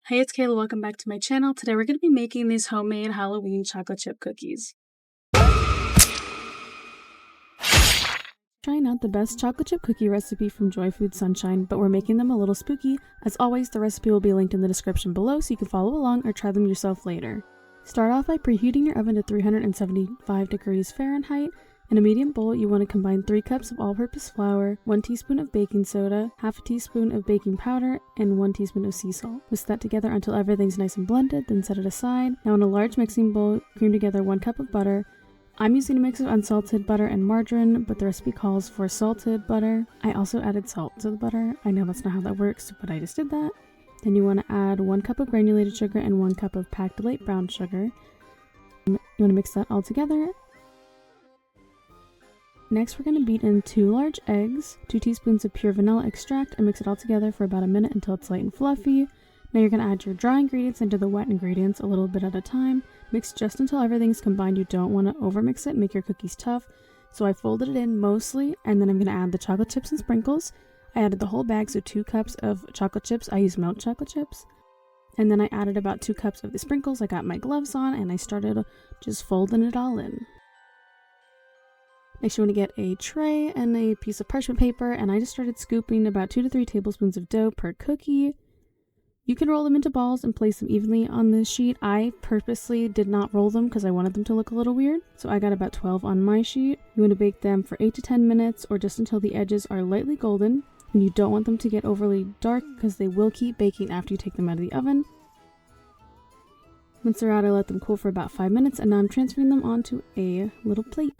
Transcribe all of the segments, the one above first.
Hey, it's Kayla. Welcome back to my channel. Today we're going to be making these homemade Halloween chocolate chip cookies. Trying out the best chocolate chip cookie recipe from Joy Food Sunshine, but we're making them a little spooky. As always, the recipe will be linked in the description below so you can follow along or try them yourself later. Start off by preheating your oven to 375 degrees Fahrenheit. In a medium bowl, you want to combine 3 cups of all-purpose flour, 1 teaspoon of baking soda, half a teaspoon of baking powder, and 1 teaspoon of sea salt. Whisk that together until everything's nice and blended, then set it aside. Now in a large mixing bowl, cream together 1 cup of butter. I'm using a mix of unsalted butter and margarine, but the recipe calls for salted butter. I also added salt to the butter. I know that's not how that works, but I just did that. Then you want to add 1 cup of granulated sugar and 1 cup of packed light brown sugar. You want to mix that all together. Next, we're going to beat in 2 large eggs, 2 teaspoons of pure vanilla extract, and mix it all together for about a minute until it's light and fluffy. Now you're going to add your dry ingredients into the wet ingredients a little bit at a time. Mix just until everything's combined. You don't want to overmix it, make your cookies tough. So I folded it in mostly, and then I'm going to add the chocolate chips and sprinkles. I added the whole bag, so 2 cups of chocolate chips. I use milk chocolate chips. And then I added about 2 cups of the sprinkles. I got my gloves on, and I started just folding it all in. Next, you want to get a tray and a piece of parchment paper, and I just started scooping about 2 to 3 tablespoons of dough per cookie. You can roll them into balls and place them evenly on the sheet. I purposely did not roll them because I wanted them to look a little weird, so I got about 12 on my sheet. You want to bake them for 8 to 10 minutes or just until the edges are lightly golden, and you don't want them to get overly dark because they will keep baking after you take them out of the oven. Once they're out, I let them cool for about 5 minutes, and now I'm transferring them onto a little plate.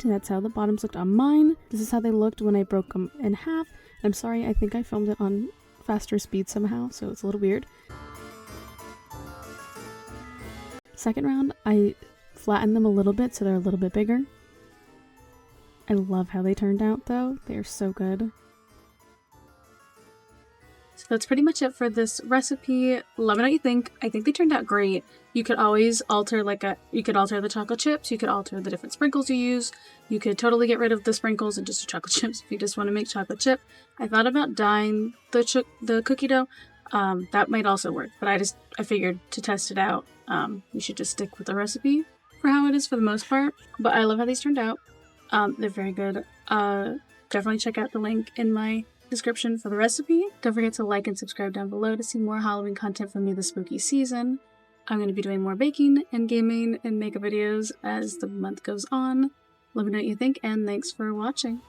That's how the bottoms looked on mine. This is how they looked when I broke them in half. I'm sorry, I think I filmed it on faster speed somehow, so it's a little weird. Second round, I flattened them a little bit so they're a little bit bigger. I love how they turned out though. They are so good. So that's pretty much it for this recipe. Let me know what you think. I think they turned out great. You could always alter you could alter the chocolate chips, you could alter the different sprinkles you use. You could totally get rid of the sprinkles and just do chocolate chips if you just want to make chocolate chip. I thought about dyeing the cookie dough. That might also work, but I figured to test it out, you should just stick with the recipe for how it is for the most part. But I love how these turned out. They're very good. Definitely check out the link in my description for the recipe. Don't forget to like and subscribe down below to see more Halloween content from me this spooky season. I'm going to be doing more baking and gaming and makeup videos as the month goes on. Let me know what you think, and thanks for watching.